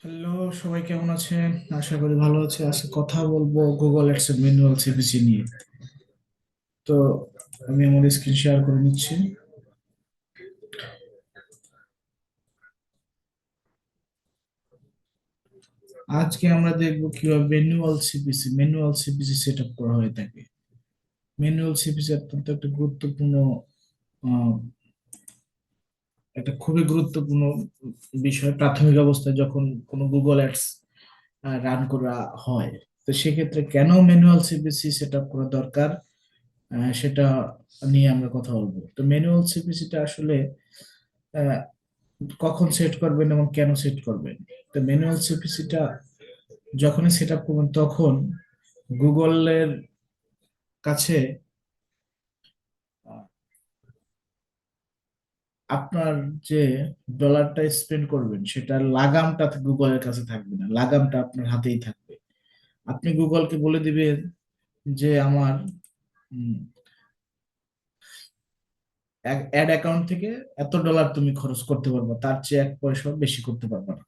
Hello, সবাই কেমন আছেন? আশা করি ভালো আছে। আজকে কথা বলবো গুগল অ্যাডস এর ম্যানুয়াল সিপিসি নিয়ে। তো আমি আমার স্ক্রিন শেয়ার করে নিচ্ছি। আজকে আমরা দেখবো কিভাবে ম্যানুয়াল সিপিসি সেট আপ করা হয়ে থাকে। ম্যানুয়াল সিপিসি অত্যন্ত একটা গুরুত্বপূর্ণ আহ, একটা খুবই গুরুত্বপূর্ণ বিষয় প্রাথমিক অবস্থায় যখন কোনো গুগল অ্যাডস রান করা হয়। তো সেক্ষেত্রে কেন ম্যানুয়াল সিপিসি সেট আপ করা দরকার, সেটা নিয়ে আমরা কথা বলবো। তো ম্যানুয়াল সিপিসিটা আসলে আহ, কখন সেট করবেন এবং কেন সেট করবেন। তো ম্যানুয়াল সিপিসিটা যখনই সেট আপ করবেন তখন গুগলের কাছে আহ, আপনার যে ডলারটা স্পেন্ড করবেন সেটার লাগামটা গুগলের কাছে থাকবে না, লাগামটা আপনার হাতেই থাকবে। আপনি গুগলকে বলে দিবেন যে আমার অ্যাড অ্যাকাউন্ট থেকে এত ডলার তুমি খরচ করতে পারবে, তার চেয়ে এক পয়সা বেশি করতে পারবে না।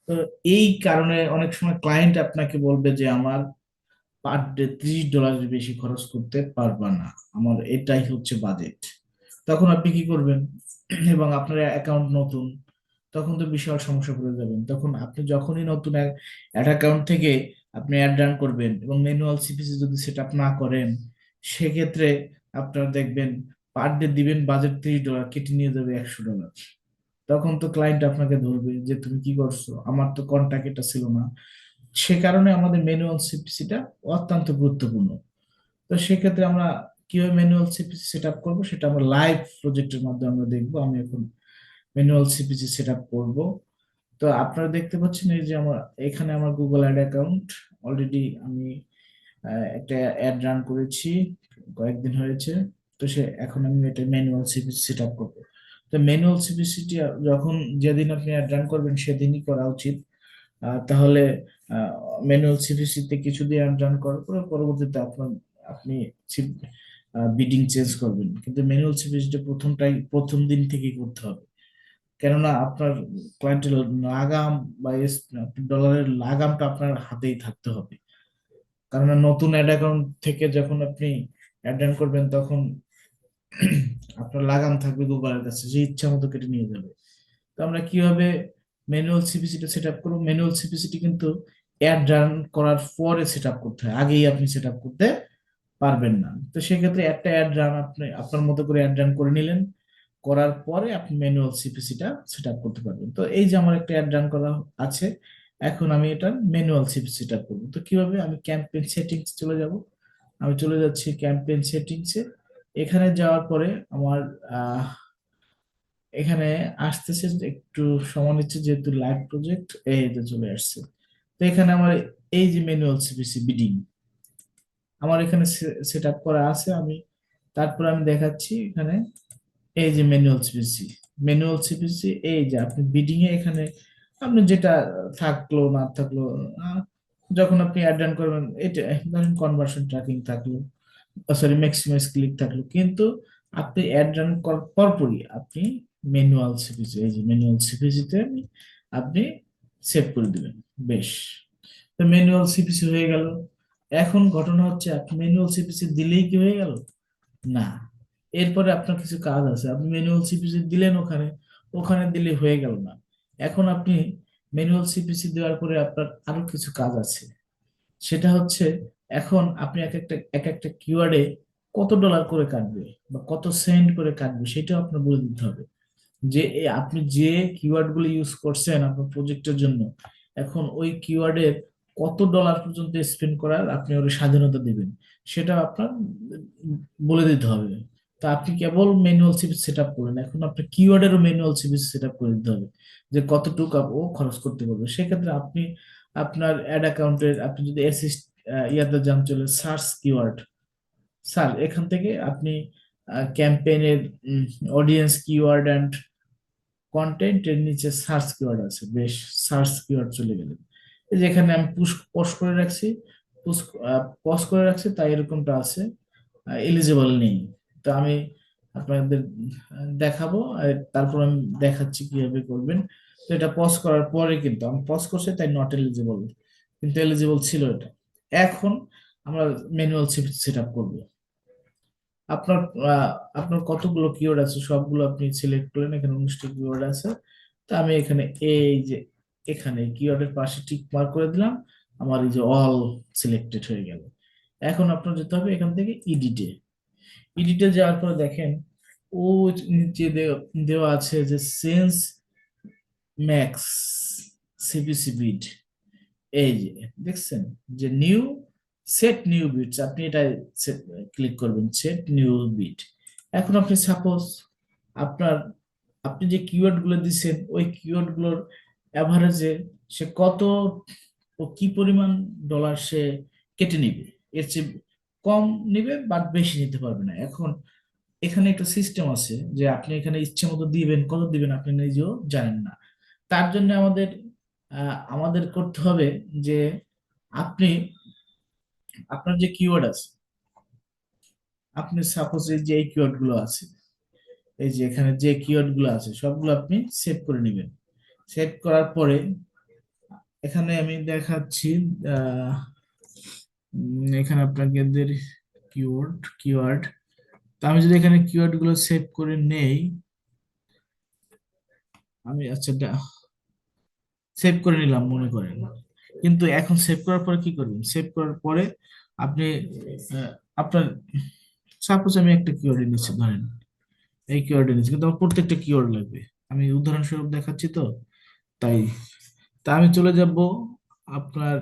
তো এই কারণে অনেক সময় ক্লায়েন্ট আপনাকে বলবে যে আমার পার ডে $30 বেশি খরচ করতে পারবা না, আমার এটাই হচ্ছে বাজেট। তখন আপনি কি করবেন? এবং আপনার অ্যাকাউন্ট নতুন, তখন তো বিশাল সমস্যা পড়ে যাবেন। তখন আপনি যখনই নতুন অ্যাড অ্যাকাউন্ট থেকে আপনি অ্যাড রান করবেন এবং ম্যানুয়াল সিপিসি যদি সেট আপ না করেন, সেক্ষেত্রে আপনারা দেখবেন পার ডে দিবেন বাজেট $30, কেটে নিয়ে যাবে $100। তখন তো ক্লায়েন্ট আপনাকে ধরবে যে তুমি কি করছো, আমার তো কন্টাক্ট এটা ছিল না। সে কারণে আমাদের ম্যানুয়াল সিপিসিটা অত্যন্ত গুরুত্বপূর্ণ। তো সেক্ষেত্রে আমরা কিভাবে ম্যানুয়াল সিপিসি সেট আপ করবো সেটা আমরা লাইভ প্রজেক্টের মাধ্যমে আমরা দেখবো। আমি এখন ম্যানুয়াল সিপিসি সেট আপ করবো। তো আপনারা দেখতে পাচ্ছেন এই যে আমার এখানে আমার গুগল অ্যাড অ্যাকাউন্ট অলরেডি আমি একটা অ্যাড রান করেছি, কয়েকদিন হয়েছে। তো এখন আমি এটা ম্যানুয়াল সিপিসি সেট আপ করবো। তো ম্যানুয়াল সিপিসিটি যখন যেদিন আপনি অ্যাড রান করবেন সেদিনই করা উচিত। তাহলে ম্যানুয়াল সিপিসি তে কিছুদিন অ্যাড রান করার পরে পরবর্তীতে আপনি বিডিং চেঞ্জ করবেন, কিন্তু ম্যানুয়াল সিপিসিটা প্রথম দিন থেকেই করতে হবে। কেননা আপনার ক্লায়েন্টের লাগাম বা ডলারের লাগামটা আপনার হাতেই থাকতে হবে। কারণ নতুন অ্যাড অ্যাকাউন্ট থেকে যখন আপনি অ্যাড রান করবেন তখন আপনার লাগাম থাকবে গুগলের কাছে, যে ইচ্ছা মতো কেটে নিয়ে যাবে। তো আমরা কিভাবে ম্যানুয়াল সিপিসিটা সেট আপ করবো? ম্যানুয়াল সিপিসিটি কিন্তু অ্যাড রান করার পরে সেট আপ করতে হয়, আগেই আপনি সেট আপ করতে পারবেন না। তো সেক্ষেত্রে একটা অ্যাড রান আপনি আপনার মতো করে অ্যাড রান করে নিলেন, করার পরে আপনি ম্যানুয়াল সিপিসিটা সেট আপ করতে পারবেন। তো এই যে আমার একটা অ্যাড রান করা আছে, এখন আমি এটা ম্যানুয়াল সিপি সেট আপ করবো। তো কিভাবে? আমি ক্যাম্পেইন সেটিংস চলে যাব। আমি চলে যাচ্ছি ক্যাম্পেইন সেটিংসে। এখানে যাওয়ার পরে আমার আহ এখানে আসতেছে একটু সময় নিচ্ছে যেহেতু লাইভ প্রজেক্ট, এই যে চলে আসছে। তো এখানে আমার এই যে ম্যানুয়াল সিপিসি বিডিং আমার এখানে সেট আপ করা আছে। তারপর আমি দেখাচ্ছি এখানে এই যে ম্যানুয়াল সিপিসি এই যে আপনি বিডিং এ এখানে আপনি যেটা থাকলো না থাকলো, আহ, যখন আপনি অ্যাড রান করবেন এটা ধরেন কনভার্সন ট্র্যাকিং থাকলো, সরি ম্যাক্সিমাইজ ক্লিক থাকলো, কিন্তু আপনি অ্যাড রান করার পরপরই আপনি ম্যানুয়াল সিপিসি তে আপনি সেভ করে দিবেন। বেশ, তো ম্যানুয়াল সিপিসি হয়ে গেল। এখন ঘটনা হচ্ছে আপনি ম্যানুয়াল সিপিসি দিলেই কি হয়ে গেল? না, এরপরে আপনার কিছু কাজ আছে। আপনি ম্যানুয়াল সিপিসি দিলেন ওখানে, ওখানে দিলে হয়ে গেল না। এখন আপনি ম্যানুয়াল সিপিসি দেওয়ার পরে আপনার আরো কিছু কাজ আছে। সেটা হচ্ছে এখন আপনি এক একটা কিওয়ার্ডে কত ডলার করে কাটবে বা কত সেন্ট করে কাটবে সেটাও আপনার বলে দিতে হবে। যে আপনি যে কিওয়ার্ড গুলো ইউজ করছেন আপনার প্রজেক্টের জন্য, এখন ওই কিওয়ার্ডের কত ডলার পর্যন্ত স্পেন্ড করার আপনি ওর স্বাধীনতা দিবেন, সেটা আপনার বলে দিতে হবে। তা আপনি কেবল ম্যানুয়াল সিপিসি সেট আপ করলেন, এখন আপনার কিওয়ার্ডেরও ম্যানুয়াল সিপিসি সেট আপ করে দিতে হবে যে কতটুকু ও খরচ করতে পারবে। সেক্ষেত্রে আপনি আপনার অ্যাড অ্যাকাউন্টের আপনি যদি অ্যাসিস্ট ইয়াতে যান, চলে সার্চ কিওয়ার্ড, স্যার এখান থেকে আপনি ক্যাম্পেইনের অডিয়েন্স কিওয়ার্ড অ্যান্ড কন্টেন্ট এর নিচে সার্চ কিওয়ার্ড আছে। বেশ, সার্চ কিওয়ার্ড চলে গেলেন। এই যে এখানে আমি পুশ পজ করে রাখছি, পুশ পজ করে রাখছি, তাই এরকমটা আছে, এলিজিবল নেই। তো আমি আপনাদের দেখাবো, তারপর আমি দেখাচ্ছি কিভাবে করবেন। তো এটা পজ করার পরে কিন্তু আমি পজ করছি তাই নট এলিজিবল, কিন্তু এলিজিবল ছিল এটা। এখন আমরা ম্যানুয়াল সেট আপ করবো। আপনার আহ, আপনার কতগুলো কিওয়ার্ড আছে সবগুলো আপনি সিলেক্ট করলেন, এখানে 19টি কিওয়ার্ড আছে। তো আমি এখানে এই যে এখানে কিওয়ার্ডের পাশে টিক মার্ক করে দিলাম, আমার এই যে অল সিলেক্টেড হয়ে গেল। এখন আপনার যেতে হবে এখান থেকে ইডিটে। ইডিটে যাওয়ার পরে দেখেন ও নিচে দেওয়া আছে যে সেন্স ম্যাক্স সিপিসি বিট, এই যে দেখছেন যে নিউ সেট নিউ বিটস, আপনি এটা ক্লিক করবেন সেট নিউ বিট। এখন আপনি সাপোজ আপনার আপনি যে কিওয়ার্ড গুলো দিচ্ছেন ওই কিওয়ার্ড গুলোর অ্যাভারেজে সে কত ও কি পরিমাণ ডলার সে কেটে নিবে, এর চেয়ে কম নিবে বাট বেশি নিতে পারবে না। এখন এখানে একটা সিস্টেম আছে যে আপনি এখানে ইচ্ছে মতো দিবেন, কত দিবেন আপনি নিজেও জানেন না। তার জন্য আমাদের করতে হবে যে আপনি আপনার যে কিওয়ার্ড আছে, আপনি সাপোজ এই যে এই কিওয়ার্ড গুলো আছে, এই যে এখানে যে কিওয়ার্ড গুলো আছে সবগুলো আপনি সেভ করে নেবেন। সেভ করার পরে এখানে আমি দেখাচ্ছি আহ এখানে আপনাকে কিওয়ার্ড কিওয়ার্ড তো আমি যদি এখানে কিওয়ার্ড গুলো সেভ করে নেই, আমি আচ্ছা সেভ করে নিলাম মনে করেন, কিন্তু এখন সেভ করার পরে কি করবেন, সেভ করার পরে আপনি আহ, আপনার সাপোজ আমি একটা কিওয়ার্ড নিচ্ছি ধরেন, এই কিওয়ার্ড নিচ্ছি কিন্তু আমার প্রত্যেকটা কিওয়ার্ড লাগবে, আমি উদাহরণস্বরূপ দেখাচ্ছি তো তাই। তা আমি চলে যাব আপনার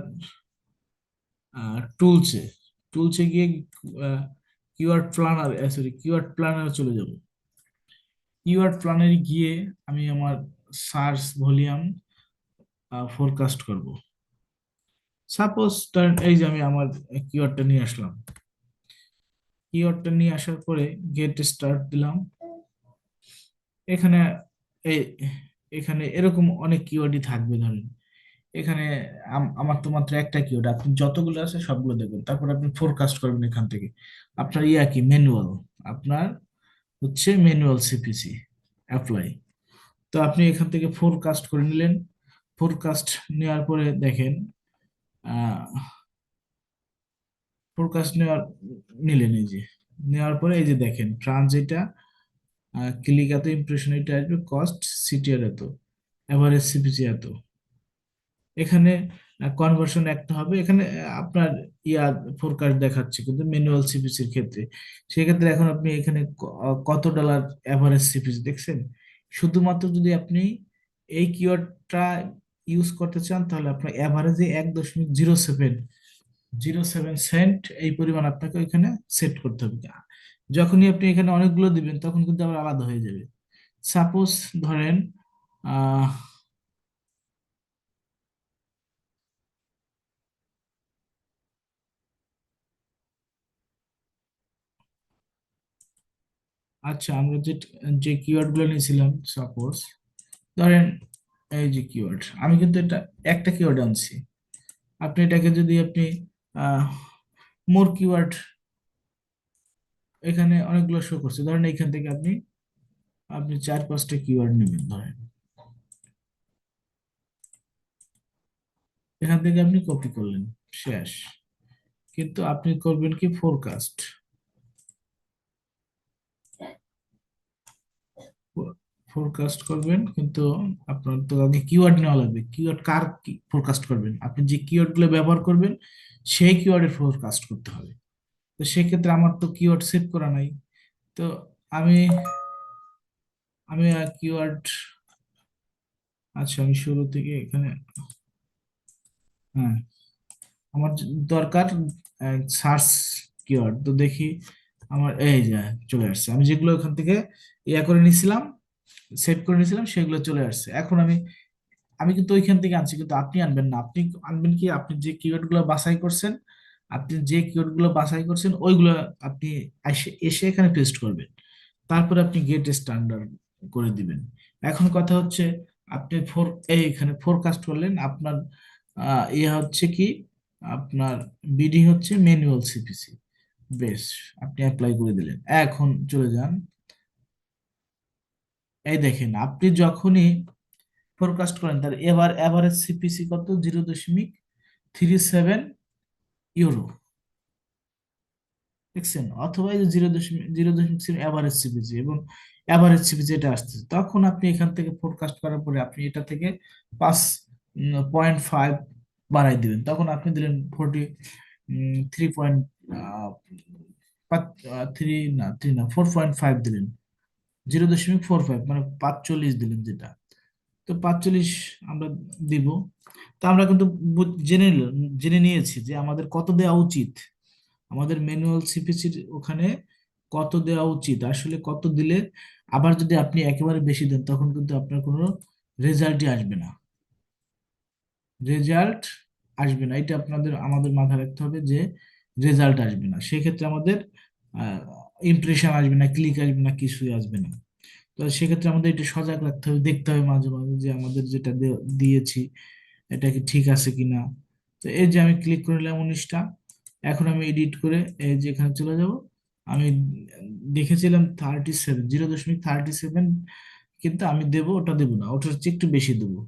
টুলসে, টুলসে গিয়ে keyword planner, sorry keyword planner চলে যাব। কিওয়ার্ড প্ল্যানারে গিয়ে আমি আমার সার্চ ভলিউম ফোরকাস্ট করব। সাপোজ এই যে আমি আমার কিওয়ার্ডটা নিয়ে আসলাম, কিওয়ার্ডটা নিয়ে আসার পরে গেট স্টার্ট দিলাম। এখানে এই এখানে এরকম অনেক কিওয়ার্ডই থাকবে ধরেন, এখানে আমার তো মাত্র একটা কিওয়ার্ড, আপনি যতগুলো আছে সবগুলো দেখবেন, তারপর আপনি ফোরকাস্ট করবেন এখান থেকে। আপনার কি ম্যানুয়াল, আপনার হচ্ছে ম্যানুয়াল সিপিসি অ্যাপ্লাই। তো আপনি এখান থেকে ফোরকাস্ট করে নিলেন। ফোরকাস্ট নেওয়ার পরে দেখেন ফোরকাস্ট নিলেন, এই যে নেওয়ার পরে এই যে দেখেন ট্রান্স এটা ক্লিক এত, ইমপ্রেশন এটা আসবে, কস্ট সিটিআর এত, এভারেজ সিপিসি এত। এখানে কনভার্সন একটা হবে, এখানে আপনার ইয়া ফোরকাস্ট দেখাচ্ছে কিন্তু ম্যানুয়াল সিপিসির ক্ষেত্রে। সেক্ষেত্রে এখন আপনি এখানে কত ডলার এভারেজ সিপিসি দেখছেন। শুধুমাত্র যদি আপনি এই কিওয়ার্ডটা ইউজ করতে চান তাহলে আপনার এভারেজে 1.07 এই পরিমাণ আপনাকে এখানে সেট করতে হবে। যখনই আপনি এখানে অনেকগুলো দিবেন তখন কিন্তু আবার আলাদা হয়ে যাবে। সাপোজ ধরেন আহ আচ্ছা আমরা যে যে কিওয়ার্ড গুলো নিয়েছিলাম, সাপোজ ধরেন এই যে কিওয়ার্ড, আমি কিন্তু এটা একটা কিওয়ার্ড আনছি। আপনি এটাকে যদি আপনি আহ মোর কিওয়ার্ড, এখানে অনেকগুলো শো করছে, ধরেন এখান থেকে আপনি আপনি 4-5টা কিওয়ার্ড নেবেন ধরেন, এখান থেকে আপনি কপি করলেন, শেষ। কিন্তু আপনি করবেন কি ফোরকাস্ট, ফোরকাস্ট করবেন কিন্তু আপনার তো আগে কিওয়ার্ড নেওয়া লাগবে। কিওয়ার্ড কার ফোরকাস্ট করবেন, আপনি যে কিওয়ার্ড গুলো ব্যবহার করবেন সেই কিওয়ার্ডের ফোরকাস্ট করতে হবে। তো সেক্ষেত্রে আমার তো কিওয়ার্ড সেভ করা নাই। তো আমি আমি কিওয়ার্ড, আচ্ছা আমি শুরু থেকে এখানে, হ্যাঁ আমার দরকার সার্চ কিওয়ার্ড, তো দেখি আমার এই যে চলে আসছে, আমি যেগুলো এখান থেকে ইয়া করে নিছিলাম, সেভ করে নিয়েছিলাম সেগুলো চলে আসছে। এখন আমি আমি কিন্তু ওইখান থেকে আনছি, কিন্তু আপনি আনবেন না। আপনি আনবেন কি, আপনি যে কিওয়ার্ড গুলো বাছাই করছেন, আপনি যে কিওয়ার্ড গুলো বাছাই করছেন ওইগুলো আপনি এসে এসে এখানে পেস্ট করবেন। তারপরে আপনি গেট স্ট্যান্ডার্ড করে দিবেন। এখন কথা হচ্ছে আপনি এইখানে ফোরকাস্ট করলেন, আপনার ইয়ে হচ্ছে কি, আপনার বিডি হচ্ছে ম্যানুয়াল সিপিসি, বেশ আপনি অ্যাপ্লাই করে দিলেন। এখন চলে যান, এই দেখেন আপনি যখনই ফোরকাস্ট করেন, তার এবার এভারেজ সিপিসি কত? 0.37 ইউরো, দেখছেন? অথবা এই যে 0.07 এভারেজ সিপিসি, এবং এভারেজ সিপিসি এটা আসছে, তখন আপনি এখান থেকে ফোরকাস্ট করার পরে আপনি এটা থেকে 5.5 বাড়াই দিবেন, তখন আপনি দিলেন 4.5 দিলেন, 0.45, মানে 45 দিলেন যেটা। তো 45 আমরা দিব। তো আমরা কিন্তু জেনে নিয়েছি যে আমাদের কত দেওয়া উচিত, আমাদের ম্যানুয়াল সিপিসির ওখানে কত দেওয়া উচিত, আসলে কত দিলে, আবার যদি আপনি একেবারে বেশি দেন তখন কিন্তু আপনার কোনো রেজাল্টই আসবে না, রেজাল্ট আসবে না, এটা আপনাদের আমাদের মাথায় রাখতে হবে যে রেজাল্ট আসবে না, সেক্ষেত্রে আমাদের ইমপ্রেশন আসবে না, ক্লিক আসবে না, কিছুই আসবে না। তো সেক্ষেত্রে আমাদের এটা সজাগ রাখতে হবে, দেখতে হবে মাঝে মাঝে যে আমাদের যেটা দিয়েছি এটা কি ঠিক আছে কিনা। তো এই যে আমি ক্লিক করলাম 19টা, এখন আমি এডিট করে এই যে এখানে চলে যাব। আমি দেখেছিলাম 0.37, কিন্তু আমি দেবো, ওটা দেবো না, ওটার চেয়ে একটু বেশি দেবো,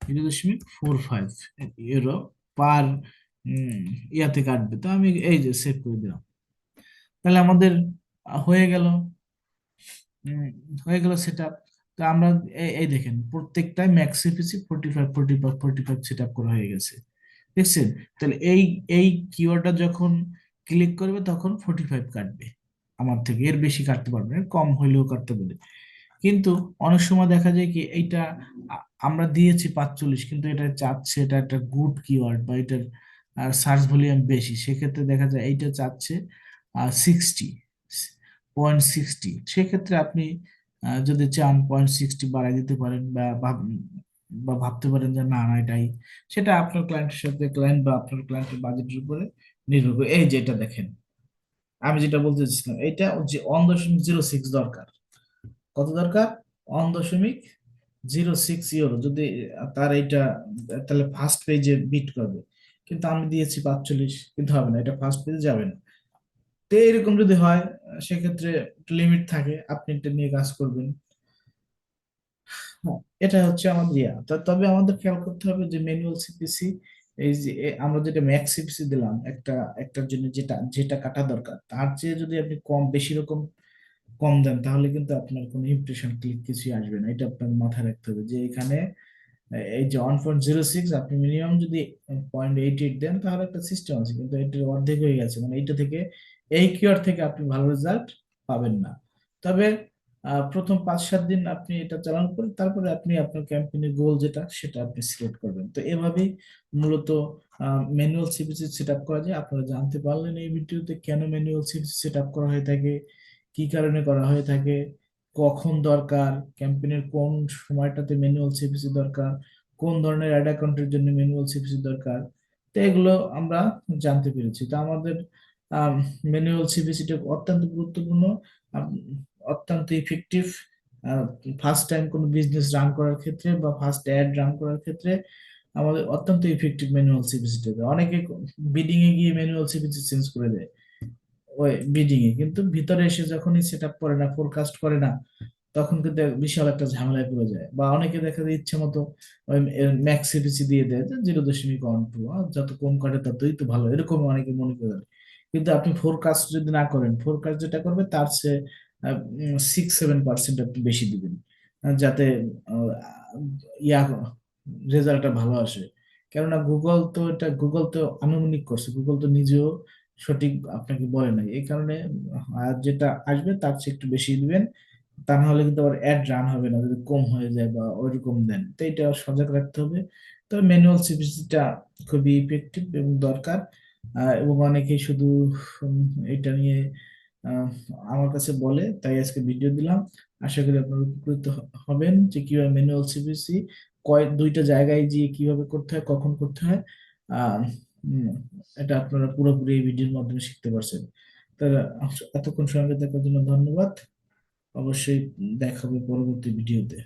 0.45 ইউরো পার ইয়াতে কাটবে। তো আমি এই যে সেভ করে দিলাম, তাহলে আমাদের হয়ে গেল, উম, হয়ে গেল সেট আপ। তো আমরা এই দেখেন প্রত্যেকটাই ম্যাক্স সিপিসি 45 সেট আপ করা হয়ে গেছে, দেখছেন? তাহলে এই এই কিওয়ার্ডটা যখন ক্লিক করবে তখন 45 কাটবে আমার থেকে, এর বেশি কাটতে পারবে না, কম হইলেও কাটতে পারবে। কিন্তু অনেক সময় দেখা যায় কি এইটা আমরা দিয়েছি 45, কিন্তু এটা চাচ্ছে এটা একটা গুড কিওয়ার্ড বা এটার সার্চ ভলিউম বেশি, সেক্ষেত্রে দেখা যায় এইটা চাচ্ছে 60.60, সেক্ষেত্রে আপনি যদি চান 0.60 বাড়াই দিতে পারেন, বা ভাবতে পারেন যে না না এটাই, সেটা আপনার ক্লায়েন্টের সাথে, ক্লায়েন্ট বা আপনার ক্লায়েন্টের বাজেটের উপরে নির্ভর করে। এই যে এটা দেখেন, আমি যেটা বলতে চাচ্ছিলাম, এটা যে 1.06 দরকার, কত দরকার? 1.06 ইউরো যদি তার এইটা, তাহলে ফার্স্ট পেজে বিট করবে, কিন্তু আমি দিয়েছি 45, কিন্তু হবে না, এটা ফার্স্ট পেজে যাবে না। তো এরকম যদি হয়, সেক্ষেত্রে লিমিট থাকে, আপনি এটা নিয়ে কাজ করবেন। হ্যাঁ, এটা হচ্ছে আমাদের ইয়া। তবে আমাদের খেয়াল করতে হবে যে ম্যানুয়াল সিপিসি, এই যে আমরা যেটা ম্যাক্স সিপিসি দিলাম একটা, একটার জন্য যেটা যেটা কাটা দরকার, তার চেয়ে যদি আপনি কম বেশি রকম কম দেন, তাহলে কিন্তু আপনার কোনো ইমপ্রেশন ক্লিক কিছুই আসবে না, এটা আপনার মাথায় রাখতে হবে যে এখানে এই যে 1.06 আপনি মিনিমাম যদি 0.88 দেন তাহলে একটা সিস্টেম আছে, কিন্তু এটা অর্ধেক হয়ে গেছে, মানে এইটা থেকে, এই কিওয়ার্ড থেকে আপনি ভালো রেজাল্ট পাবেন না। তবে প্রথম 5-7 দিন আপনি এটা চালান করে তারপরে আপনি আপনার ক্যাম্পেইনের গোল যেটা সেটা আপনি সিলেক্ট করবেন। তো এভাবেই মূলত ম্যানুয়াল সিপিসি সেট আপ করা যায়। আপনারা জানতে পারলেন এই ভিডিওতে কেন ম্যানুয়াল সিপিসি সেট আপ করা হয়ে থাকে, কি কারণে করা হয়ে থাকে, কখন দরকার, ক্যাম্পেইনের কোন সময়টাতে ম্যানুয়াল সিপিসি দরকার, কোন ধরনের অ্যাড অ্যাকাউন্টের জন্য ম্যানুয়াল সিপিসি দরকার। তো এগুলো আমরা জানতে পেরেছি। তো আমাদের ম্যানুয়াল সিপিসিটা অত্যন্ত গুরুত্বপূর্ণ, আম, অত্যন্ত ইফেক্টিভ ফার্স্ট টাইম কোনো বিজনেস রান করার ক্ষেত্রে বা ফার্স্ট অ্যাড রান করার ক্ষেত্রে আমাদের অত্যন্ত ইফেক্টিভ ম্যানুয়াল সিপিসিটা। অনেকে বিডিং এ গিয়ে ম্যানুয়াল সিপিসি চেঞ্জ করে দেয় ওই বিডিং এ, কিন্তু ভিতরে এসে যখনই সেট আপ করে না, ফোরকাস্ট করে না, তখন কিন্তু বিশাল একটা ঝামেলায় পড়ে যায়। বা অনেকে দেখা যায় ইচ্ছে মতো ওই ম্যাক্স সিপিসি দিয়ে দেয় যে 0.12, যত কম কাটে ততই তো ভালো, এরকম অনেকে মনে করে। কিন্তু আপনি ফোরকাস্ট যদি না করেন, ফোরকাস্ট যেটা করবে তার চেয়ে 6-7% আপনি বেশি দিবেন, যাতে আহ, ইয়া রেজাল্টটা ভালো আসে। কেননা গুগল তো আনুমানিক করছে, গুগল তো নিজেও সঠিক আপনাকে বলে নাই, এই কারণে যেটা আসবে তার চেয়ে একটু বেশি দিবেন, তা না হলে কিন্তু আবার অ্যাড রান হবে না যদি কম হয়ে যায় বা ওইরকম দেন। তো এটা সজাগ রাখতে হবে। তবে ম্যানুয়াল সিপিসিটা খুবই ইফেক্টিভ এবং দরকার। এবং অনেকেই শুধু উম, এটা নিয়ে আহ, আমার কাছে বলে, তাই আজকে ভিডিও দিলাম। আশা করি আপনারা উপকৃত হবেন যে কিভাবে ম্যানুয়াল সিপিসি দুইটা জায়গায় গিয়ে কিভাবে করতে হয়, কখন করতে হয়। আহ উম, এটা আপনারা পুরোপুরি এই ভিডিওর মাধ্যমে শিখতে পারছেন। তাহলে এতক্ষণ সঙ্গে থাকার জন্য ধন্যবাদ। অবশ্যই দেখা হবে পরবর্তী ভিডিওতে।